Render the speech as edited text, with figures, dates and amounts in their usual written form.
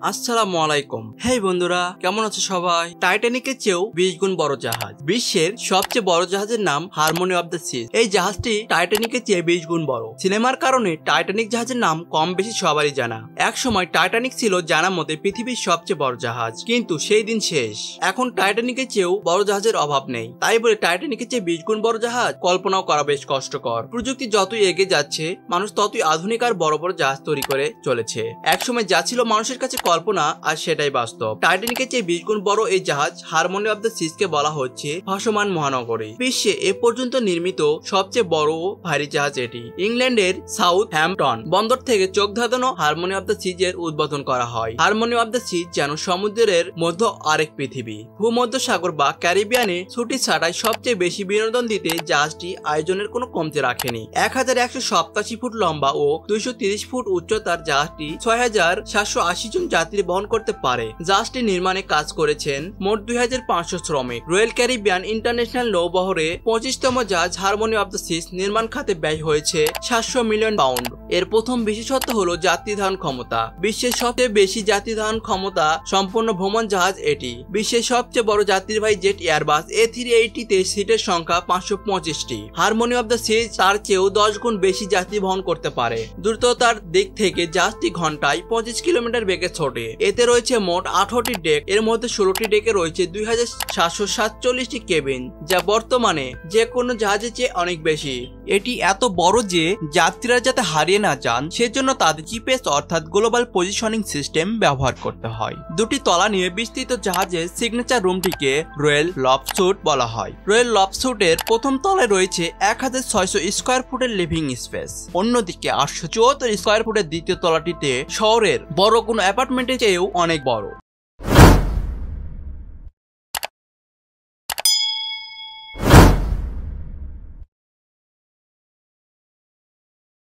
আসসালামু আলাইকুম। হেই বন্ধুরা, কেমন আছো সবাই? টাইটানিকের চেয়েও 20 গুণ বড় জাহাজ, বিশ্বের সবচেয়ে বড় জাহাজের নাম হারমোনি অফ দ্য সিজ। এই জাহাজটি টাইটানিকের চেয়ে 20 গুণ বড়। সিনেমার কারণে টাইটানিক জাহাজের নাম কম বেশি সবারই জানা। এক সময় টাইটানিক ছিল জানার মতে পৃথিবীর সবচেয়ে বড় জাহাজ, কিন্তু সেই দিন শেষ। এখন টাইটানিকের চেয়েও বড় জাহাজের অভাব নেই, তাই বলে টাইটানিকের চেয়ে 20 গুণ বড় জাহাজ কল্পনাও করা বেশ কষ্টকর। প্রযুক্তি যতই এগিয়ে যাচ্ছে, মানুষ ততই আধুনিক আর বড় বড় জাহাজ তৈরি করে চলেছে। একসময় যা ছিল মানুষের কাছে কল্পনা, আর সেটাই বাস্তব। টাইটানিকের চেয়ে 20 গুণ বড় এই জাহাজ হারমোনি অফ দ্য সিজ কে বলা হচ্ছে ভাসমান মহানগরী। বিশ্বে এ পর্যন্ত নির্মিত সবচেয়ে বড় ভারী জাহাজ এটি। ইংল্যান্ডের সাউথ হ্যাম্পটন বন্দর থেকে চোখ ধাঁধানো হারমোনি অফ দ্য সিজ এর উদ্বোধন করা হয়। হারমোনি অফ দ্য সিজ যেন সমুদ্রের মধ্যে আরেক পৃথিবী। ভূমধ্যসাগর বা ক্যারিবিয়ানে ছুটি ছাড়াই সবচেয়ে বেশি বিনোদন দিতে জাহাজটি আয়োজনের কোনো কমতি রাখেনি। 1187 ফুট লম্বা ও 230 ফুট উচ্চতার জাহাজটি 6780 জন যাত্রী বহন করতে পারে। জাহাজটি নির্মাণে কাজ করেছেন মোট 2500 শ্রমিক। রয়্যাল ক্যারিবিয়ান ইন্টারন্যাশনাল নৌবহরে 25তম জাহাজ হারমোনি অফ দ্য সিজ নির্মাণ খাতে ব্যয় হয়েছে 700 মিলিয়ন পাউন্ড। এর প্রথম বিশেষত্ব হলো যাত্রী ধারণ ক্ষমতা। বিশ্বের সবচেয়ে বেশি যাত্রী ধারণ ক্ষমতা সম্পন্ন ভ্রমণ জাহাজ এটি। বিশ্বের সবচেয়ে বড় যাত্রীবাহী জেট এয়ারবাস A380 তে সিটের সংখ্যা 525টি। হারমোনি অফ দ্য সিজ তার চেয়েও 10 গুণ বেশি যাত্রী বহন করতে পারে। দ্রুততার দিক থেকে জাহাজটি ঘন্টায় 25 কিলোমিটার বেগে ছোটে। এতে রয়েছে মোট 18টি ডেক, এর মধ্যে 16টি ডেকে রয়েছে 2747টি কেবিন, যা বর্তমানে যে কোনো জাহাজের চেয়ে অনেক বেশি। এটি এত বড় যে যাত্রীরা যাতে হারিয়ে না যান সেজন্য তাদের জিপিএস অর্থাৎ গ্লোবাল পজিশনিং সিস্টেম ব্যবহার করতে হয়। দুটি তলা নিয়ে বিস্তৃত জাহাজের সিগনেচার রুমটিকে রয়্যাল লব স্যুট বলা হয়। রয়্যাল লব স্যুটের প্রথম তলায় রয়েছে 1600 স্কোয়ার ফুটের লিভিং স্পেস, অন্যদিকে 874 স্কোয়ার ফুটের দ্বিতীয় তলাটিতে শহরের বড় কোনো অ্যাপার্টমেন্টের চেয়েও অনেক বড়।